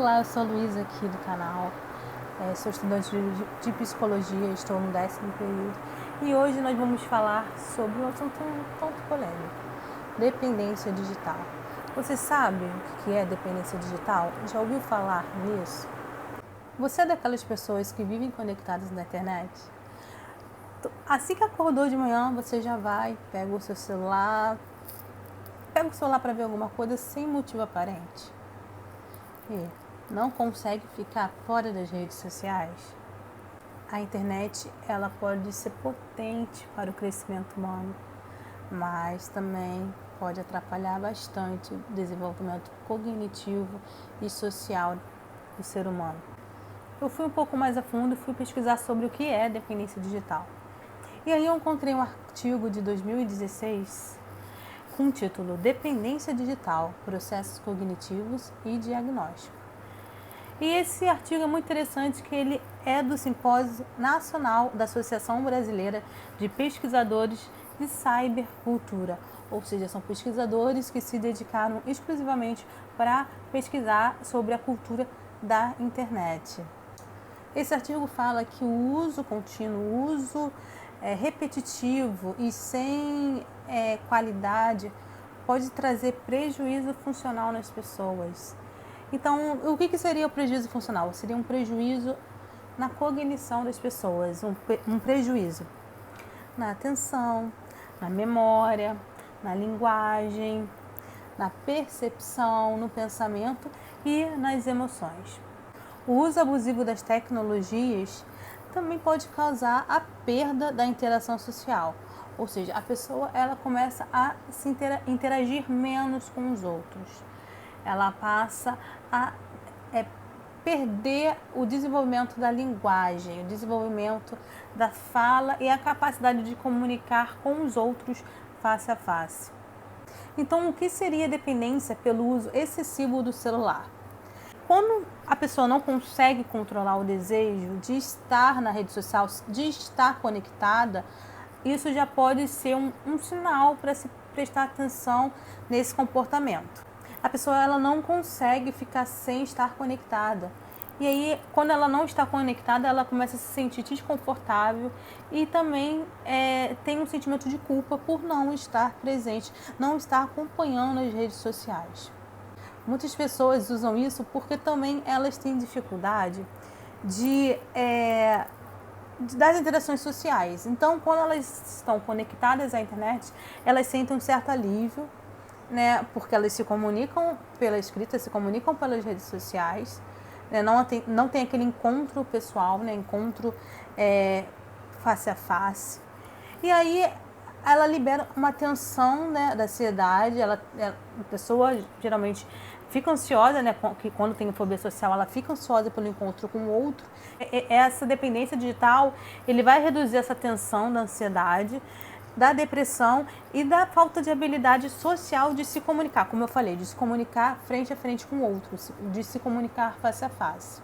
Olá, eu sou a Luísa aqui do canal, sou estudante de psicologia, estou no 10º período e hoje nós vamos falar sobre um assunto um tanto polêmico, dependência digital. Você sabe o que é dependência digital? Já ouviu falar nisso? Você é daquelas pessoas que vivem conectadas na internet? Assim que acordou de manhã, você já vai, pega o celular para ver alguma coisa sem motivo aparente. E não consegue ficar fora das redes sociais? A internet, ela pode ser potente para o crescimento humano, mas também pode atrapalhar bastante o desenvolvimento cognitivo e social do ser humano. Eu fui um pouco mais a fundo e fui pesquisar sobre o que é dependência digital. E aí eu encontrei um artigo de 2016 com o título Dependência Digital, Processos Cognitivos e Diagnóstico. E esse artigo é muito interessante, que ele é do Simpósio Nacional da Associação Brasileira de Pesquisadores de Cybercultura, ou seja, são pesquisadores que se dedicaram exclusivamente para pesquisar sobre a cultura da internet. Esse artigo fala que o uso contínuo, o uso repetitivo e sem qualidade pode trazer prejuízo funcional nas pessoas. Então, o que seria o prejuízo funcional? Seria um prejuízo na cognição das pessoas, um prejuízo na atenção, na memória, na linguagem, na percepção, no pensamento e nas emoções. O uso abusivo das tecnologias também pode causar a perda da interação social, ou seja, a pessoa ela começa a se interagir menos com os outros. Ela passa a perder o desenvolvimento da linguagem, o desenvolvimento da fala e a capacidade de comunicar com os outros face a face. Então, o que seria dependência pelo uso excessivo do celular? Quando a pessoa não consegue controlar o desejo de estar na rede social, de estar conectada, isso já pode ser um sinal para se prestar atenção nesse comportamento. A pessoa ela não consegue ficar sem estar conectada. E aí, quando ela não está conectada, ela começa a se sentir desconfortável e também tem um sentimento de culpa por não estar presente, não estar acompanhando as redes sociais. Muitas pessoas usam isso porque também elas têm dificuldade das interações sociais. Então, quando elas estão conectadas à internet, elas sentem um certo alívio, né? Porque elas se comunicam pela escrita, se comunicam pelas redes sociais, né? Não tem aquele encontro pessoal, né? Encontro face a face. E aí ela libera uma tensão, né, da ansiedade. A pessoa geralmente fica ansiosa, né, que quando tem fobia social, ela fica ansiosa pelo encontro com o outro. Essa dependência digital, ele vai reduzir essa tensão da ansiedade, da depressão e da falta de habilidade social de se comunicar, como eu falei, de se comunicar frente a frente com o outro, de se comunicar face a face.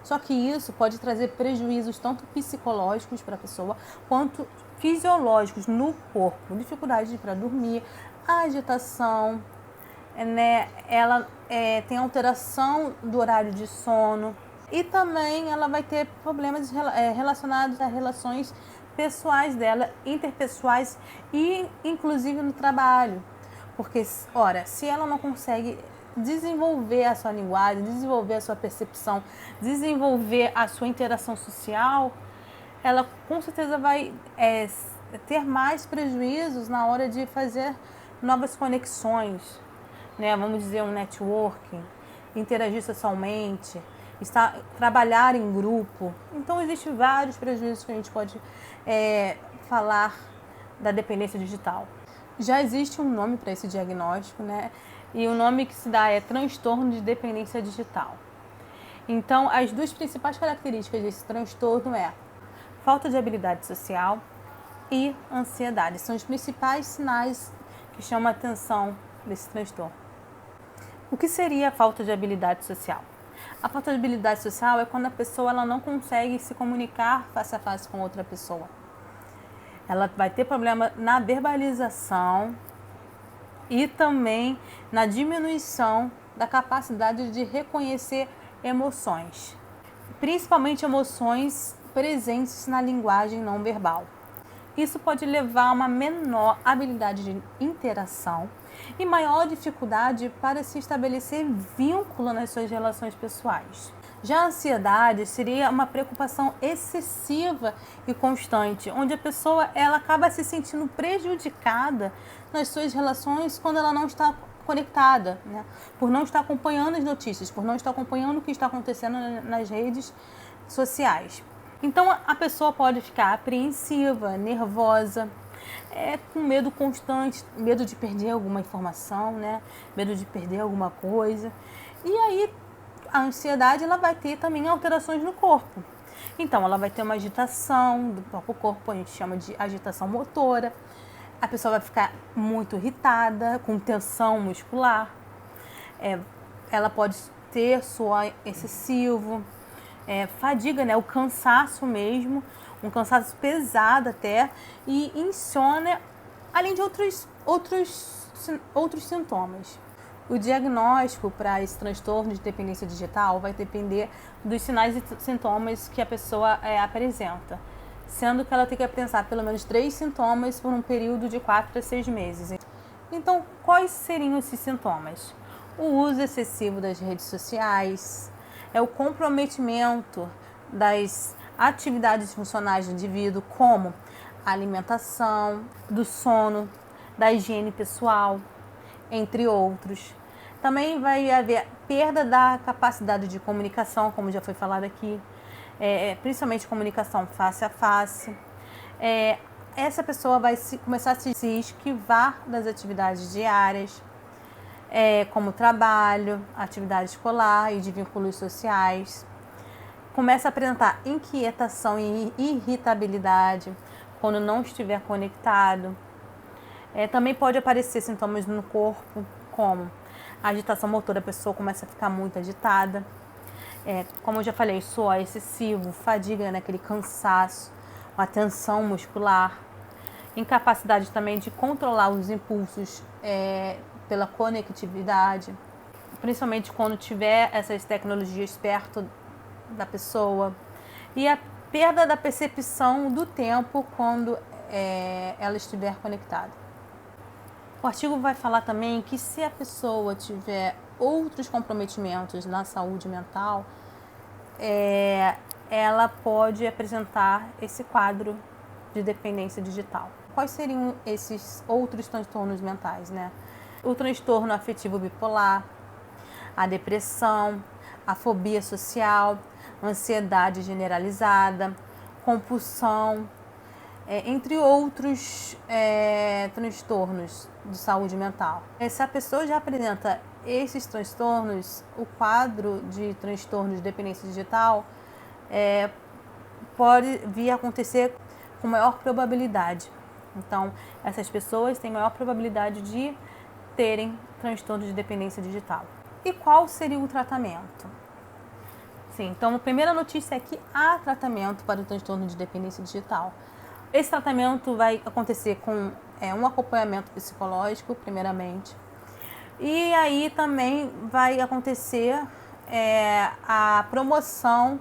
Só que isso pode trazer prejuízos tanto psicológicos para a pessoa, quanto fisiológicos no corpo. Dificuldade para dormir, agitação, né? Ela tem alteração do horário de sono e também ela vai ter problemas relacionados a relações pessoais dela, interpessoais e inclusive no trabalho. Porque, ora, se ela não consegue desenvolver a sua linguagem, desenvolver a sua percepção, desenvolver a sua interação social, ela com certeza vai ter mais prejuízos na hora de fazer novas conexões, né? Vamos dizer, um networking, interagir socialmente, trabalhar em grupo. Então, existem vários prejuízos que a gente pode falar da dependência digital. Já existe um nome para esse diagnóstico, né? E o nome que se dá é transtorno de dependência digital. Então, as duas principais características desse transtorno é falta de habilidade social e ansiedade. São os principais sinais que chamam a atenção desse transtorno. O que seria a falta de habilidade social? A falta de habilidade social é quando a pessoa ela não consegue se comunicar face a face com outra pessoa. Ela vai ter problema na verbalização e também na diminuição da capacidade de reconhecer emoções, principalmente emoções presentes na linguagem não verbal. Isso pode levar a uma menor habilidade de interação e maior dificuldade para se estabelecer vínculo nas suas relações pessoais. Já a ansiedade seria uma preocupação excessiva e constante, onde a pessoa ela acaba se sentindo prejudicada nas suas relações quando ela não está conectada, né? Por não estar acompanhando as notícias, por não estar acompanhando o que está acontecendo nas redes sociais. Então a pessoa pode ficar apreensiva, nervosa, com medo constante, medo de perder alguma informação, né? Medo de perder alguma coisa. E aí a ansiedade ela vai ter também alterações no corpo. Então ela vai ter uma agitação do próprio corpo, a gente chama de agitação motora. A pessoa vai ficar muito irritada, com tensão muscular. Ela pode ter suor excessivo, fadiga, né? O cansaço mesmo, um cansaço pesado até, e insônia, além de outros sintomas. O diagnóstico para esse transtorno de dependência digital vai depender dos sinais e sintomas que a pessoa apresenta, sendo que ela tem que apresentar pelo menos 3 sintomas por um período de 4 a 6 meses. Então, quais seriam esses sintomas? O uso excessivo das redes sociais, o comprometimento das atividades funcionais do indivíduo, como a alimentação, do sono, da higiene pessoal, entre outros. Também vai haver perda da capacidade de comunicação, como já foi falado aqui, principalmente comunicação face a face. Essa pessoa vai começar a se esquivar das atividades diárias, como trabalho, atividade escolar e de vínculos sociais. Começa a apresentar inquietação e irritabilidade quando não estiver conectado. Também pode aparecer sintomas no corpo, como a agitação motora, a pessoa começa a ficar muito agitada. Como eu já falei, suor excessivo, fadiga, né, aquele cansaço, uma tensão muscular. Incapacidade também de controlar os impulsos pela conectividade, principalmente quando tiver essas tecnologias perto da pessoa. E a perda da percepção do tempo quando ela estiver conectada. O artigo vai falar também que se a pessoa tiver outros comprometimentos na saúde mental, ela pode apresentar esse quadro de dependência digital. Quais seriam esses outros transtornos mentais, né? O transtorno afetivo bipolar, a depressão, a fobia social, ansiedade generalizada, compulsão, entre outros transtornos de saúde mental. Se a pessoa já apresenta esses transtornos, o quadro de transtorno de dependência digital pode vir a acontecer com maior probabilidade. Então, essas pessoas têm maior probabilidade de terem transtorno de dependência digital. E qual seria o tratamento? Sim, então a primeira notícia é que há tratamento para o transtorno de dependência digital. Esse tratamento vai acontecer com um acompanhamento psicológico, primeiramente. E aí também vai acontecer a promoção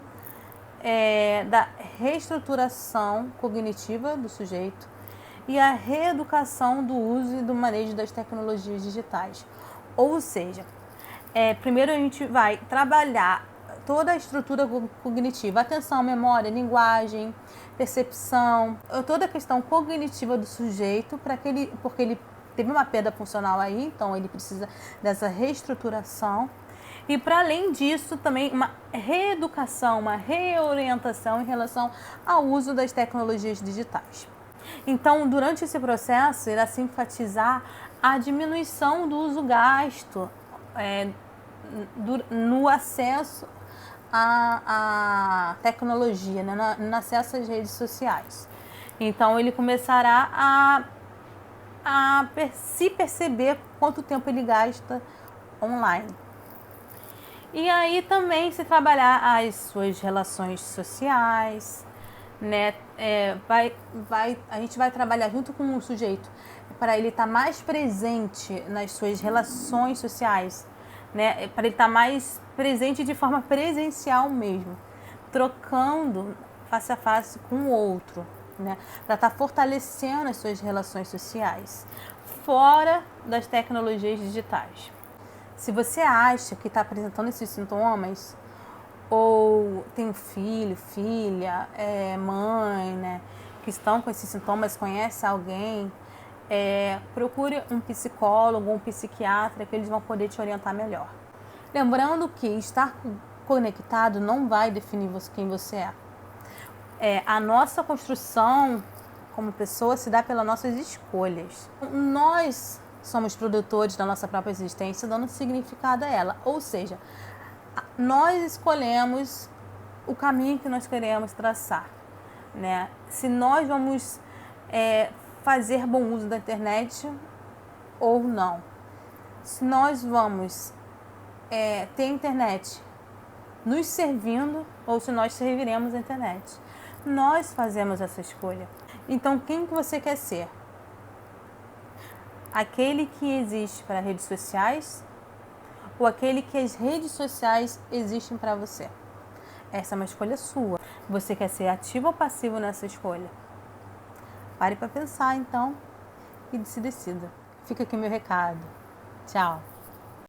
da reestruturação cognitiva do sujeito e a reeducação do uso e do manejo das tecnologias digitais. Ou seja, primeiro a gente vai trabalhar toda a estrutura cognitiva, atenção, memória, linguagem, percepção, toda a questão cognitiva do sujeito, porque ele teve uma perda funcional aí, então ele precisa dessa reestruturação. E para além disso, também uma reeducação, uma reorientação em relação ao uso das tecnologias digitais. Então, durante esse processo, irá se enfatizar a diminuição do uso gasto no acesso à tecnologia, né, no acesso às redes sociais. Então, ele começará a se perceber quanto tempo ele gasta online. E aí também se trabalhar as suas relações sociais, né? A gente vai trabalhar junto com o sujeito para ele estar mais presente nas suas relações sociais, né? Para ele estar mais presente de forma presencial mesmo, trocando face a face com o outro, né? Para estar fortalecendo as suas relações sociais, fora das tecnologias digitais. Se você acha que está apresentando esses sintomas, ou tem um filho, filha, mãe, né, que estão com esses sintomas, conhece alguém, procure um psicólogo, um psiquiatra, que eles vão poder te orientar melhor. Lembrando que estar conectado não vai definir quem você é. A nossa construção como pessoa se dá pelas nossas escolhas. Nós somos produtores da nossa própria existência, dando significado a ela. Ou seja, nós escolhemos o caminho que nós queremos traçar, né? Se nós vamos fazer bom uso da internet ou não. Se nós vamos ter internet nos servindo ou se nós serviremos a internet. Nós fazemos essa escolha. Então, quem que você quer ser? Aquele que existe para redes sociais ou aquele que as redes sociais existem para você? Essa é uma escolha sua. Você quer ser ativo ou passivo nessa escolha? Pare para pensar, então, e se decida. Fica aqui meu recado. Tchau.